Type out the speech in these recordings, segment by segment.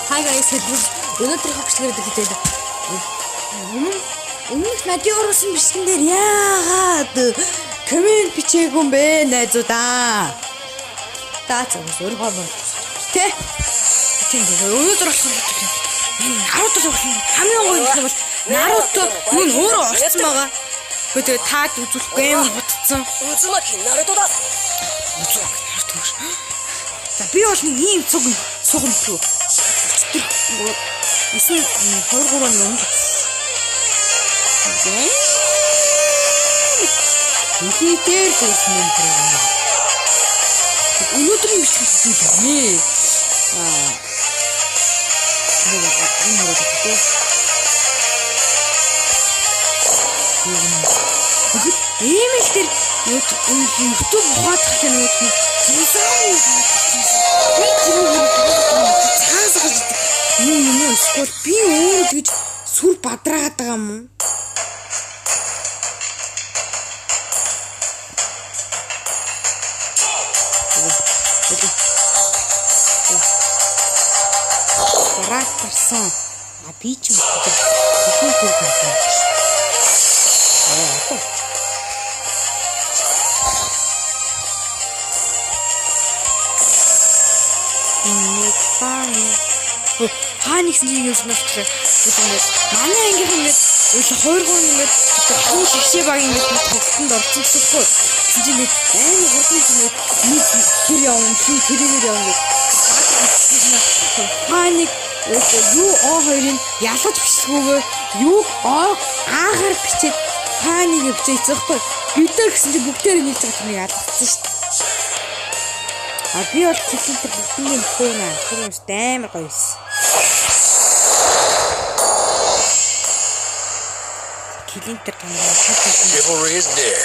Hi guys, өнөөдөр хогчлоод хэлээд. Өмнөх надад орсон бичсэн дээр яагаад коммент бичээгүй юм бэ найзуудаа? Таацаас өөрөө бол тэ. Тийм өнөөдөр болохоор Наруто тоглосон хамгийн гоё юм бол Наруто мөн өөрөө орсон байгаа. Тэгээд таад үзүүлэхгүй амар бутцсан. Узумаки Наруто да. За би бол нэг ийм цугм шүү. Өчтөр 9 2 3 оны өмнө. Нихитэр гэсэн юм програм. Өнөөдрийн бичлэгтэй нэ. Эмэлтэр YouTube ухаацах юм уу? Юу эсвэл би өөрөө гэж сүр бадраад байгаа юм уу? Характарсан би ч юм уу тийм байсан. Хаанийх нь юм сонирхолтой. Манай ангийнх ингээд хоёргоо ингээд хуу шигшээ баг ингээд тоглолтод орсон гэхгүй. Ингээд амар хурдан ингээд нэг хэр явна, тэрээр явна гэж. Хааныг юу хоёрын ялгаж бичсгүйгээр юу аагаар бичээд хааныг бичээцэхгүй. Бидээ гэсэн чинь бүгдээр нийлж байгаа юм ялгацсан шүү дээ. Би бол хэлэлтэр бүгднийг хөөнө. Тэр нь амар гоё юмс. Хэлэлтэр Chivalry is dead.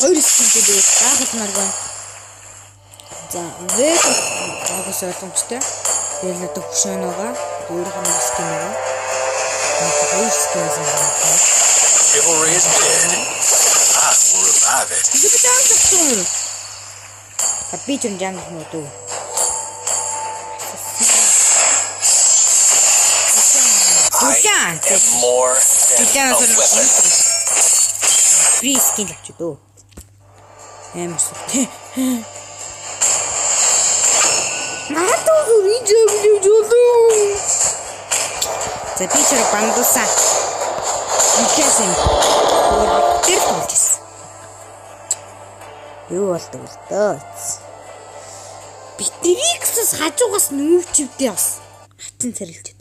Хоёр скинтэй дээ. Даахал нарган. За, вэк агаас ойлгомжтой. Тэгэл одоо хөшөөн байгаа. Өөрийнх нь скин байгаа. Хоёр скин байгаа. Chivalry is dead. I will revive it. Би ч jangan юм уу? I am more than a weapon. Free skin л ч дөө. Эмс. Наатуу видео жолоо. За би ч бандусаа. Ихэсэн. Тэр толжсэн. Юу болдог вэ дөө? Битриксээс хажуугаас нүүвчвдээ бас хатан царилчихэд.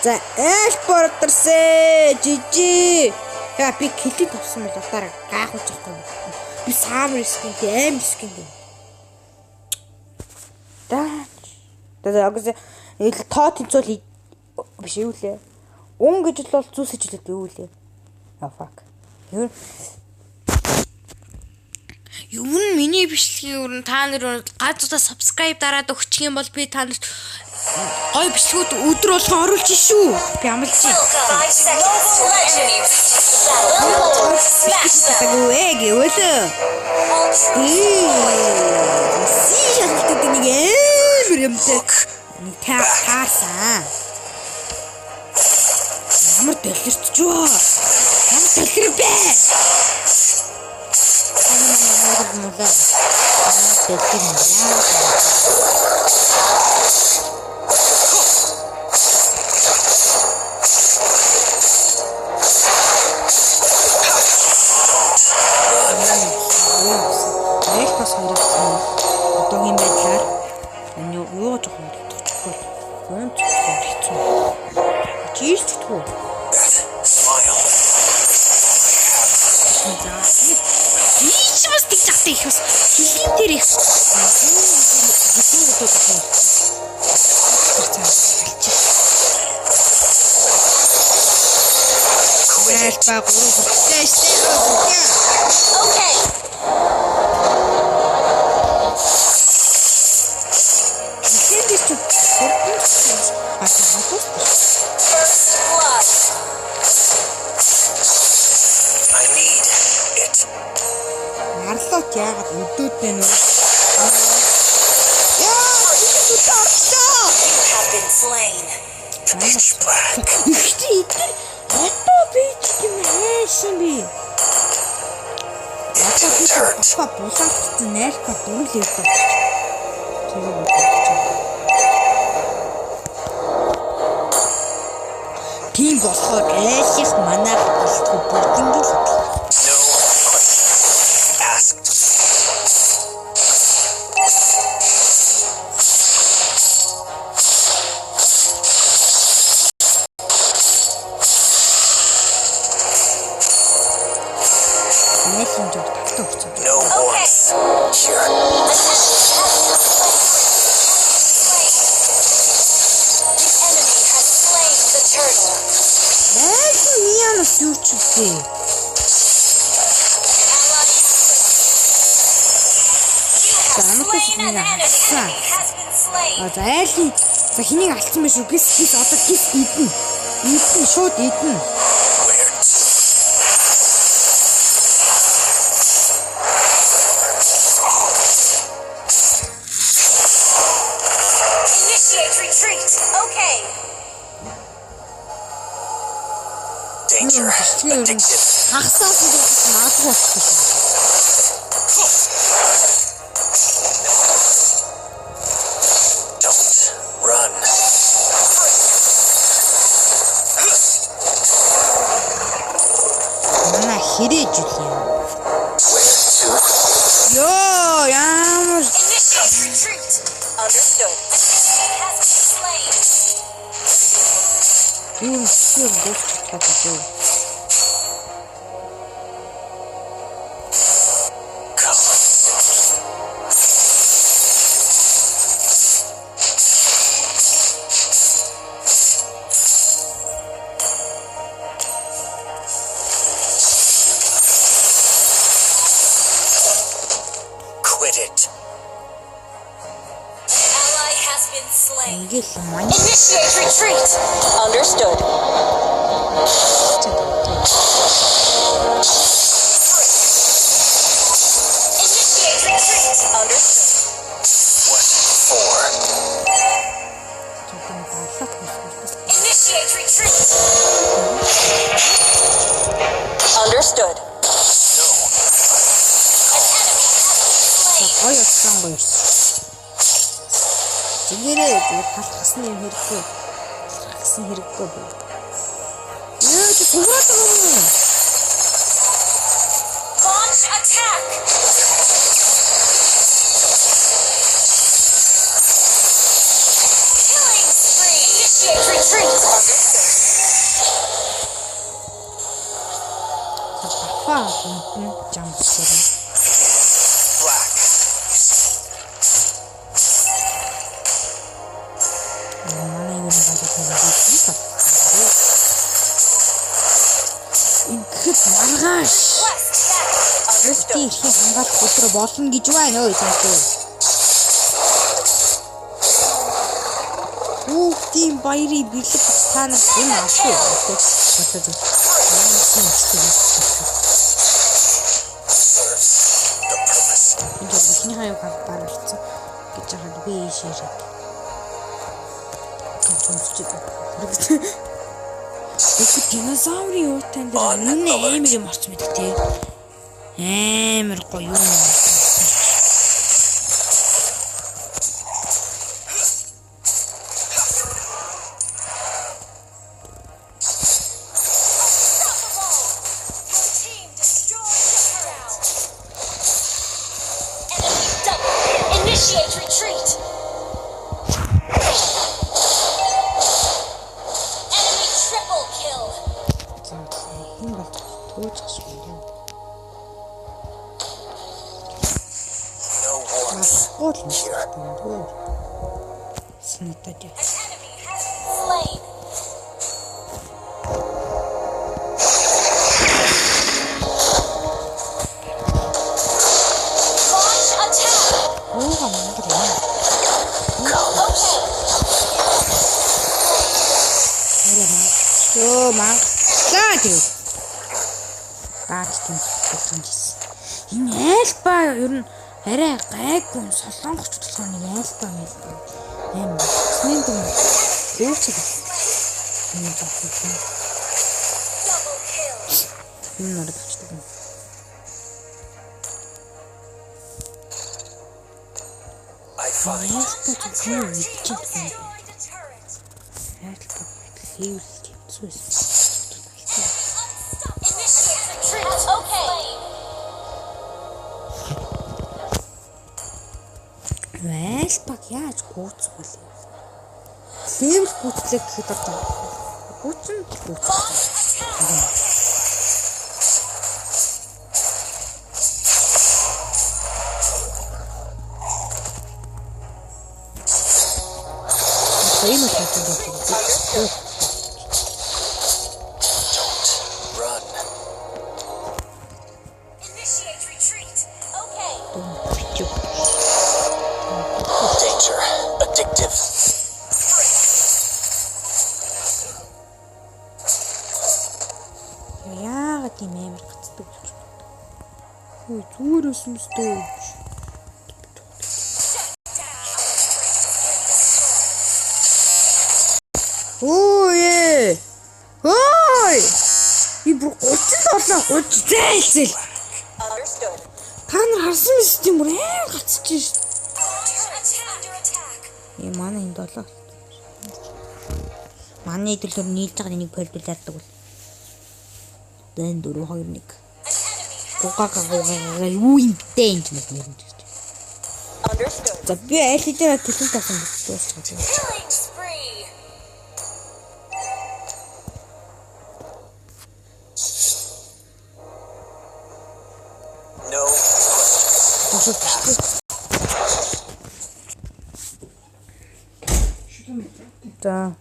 За эльпортерсэ жижи. Яа би хэлээд авсан бол дараа гаахуулж байгаа юм. Би саамэр скинтэй аим скинтэй. Агаас тоо тэнцүүл биш юу лээ. Ун гэж бол зүсэж хэлээд юу лээ. Fuck. Юу миний бичлэгийн өрн та нар газуудаа subscribe дараад өгчих юм бол би та нарт гой бичлэгүүд өдөр болгон оруулж шүү. Би амлаж чинь. Ямар дэлгэрч юу? Ямар дэлгэр бэ? Одоогийн байдлаар юу жоох болчихгүй. Гонч хэцүү. Чийж тгүү. Ич бас тийж ахтай их бас хилэн дээр их. Окей. First blood. болоод яагаад өдөөд байна вэ? Яа, чи таарчаа. You have been slain. Pitch black. Ихтэй одоо би ч юм хайсан би. Into the dirt. Баха булаацсан найрхаа дөрүл явдаг. Тийм болохоор айлх манайх болтго бүгднийг л No questions asked. найрхын жоо тавтаа өгсөн. No warmth here. Найрхан мианаас юу ч үгүй. За айлын за хэнийг алдсан байх шүү. Гис одоо гис идэн. Идэн шууд идэн. Where to? Initiate retreat. Okay. Danger addicted. Хагасаас нь магадгүй болчихсон. Don't run. Манай хэрэж үлээ. Where to? Ёо ямар Initiate retreat. Understood. Has been slain. юм шиг дуусчихлаа гэдэг. Come. Quit it. Ally has been slain. Ингээл мань Initiate retreat. Understood. Initiate retreat. Understood. What for? гэдэг болоод байна. Initiate retreat. Understood. No. Гоё болсон гоё ирсэн. Зэгээрээ зүгээр талхасны юм хэрэггүй. Талхасны хэрэггүй бай. Яа чи тугаад байгаа юм. Launch attack. Killing spree. Initiate retreat. Бафа гэнтэн жамсраа. Black. Манай юу нэг бодож байгаа юм. Ингээд маргааш. West back. Understood. Ирэх хангаалах өдрө болно гэж байна өө зэнтэй. Бүгдийн баярыг биелэх та нар энэ авах үү? Serves the purpose. Ингээд ихний хаяг гаргацсан гэж яагаад би ширээ. Их динозаврын уутай дээр энэ амар юм орч мэдэх тий. Амар гоё юм. Team destroyed the corral. Enemy double. Initiate retreat. Enemy triple kill. За энэ бол тууцах юм. No warmth Гол юм. here. Снатад. An enemy has been slain. Launch attack. Ууга мангар юм. Okay. Йоо манглаа тэр. Баач тийм хэлсэн. Энэ айлба ер нь арай гайгүй солонгоч болохоор нэг айлба мэлбэ. Аим. Тэнд юм. Өөчиг. Энэ зөвхөн. Энэ нарыг авчдаг юм. I find Айлба зөвхөн Destroyed ичдэг. the turret. Айлба хийвэл хэцүүс. Initiate retreat. Okay. Айлбаг яаж гүйцэх вэ? Левел гүйцлээ гэхэд одоо гүйцэн гүйцэх. Энэ хэвээр run. Initiate retreat. Okay. Danger. Addictive. яагаад тийм амар гацдаг болж байна. Хөөе зүгээрээс юм өстэй. Өөе. Ой! И бүр 37 30 зайлсэл. Understood. Та нар харсан мэт тийм бүр амар гацж шээ. Under attack. Манай энэ 7. Манай төлөөр нийлж байгаа нэг полдол зардаг бол. Дэн 4 2 1. An enemy has Гугаа юу юм бэ энэ ч юм. understood. За би аль хэдийн төлөв тасан гэж дуусгаж байна. Killing spree. No. За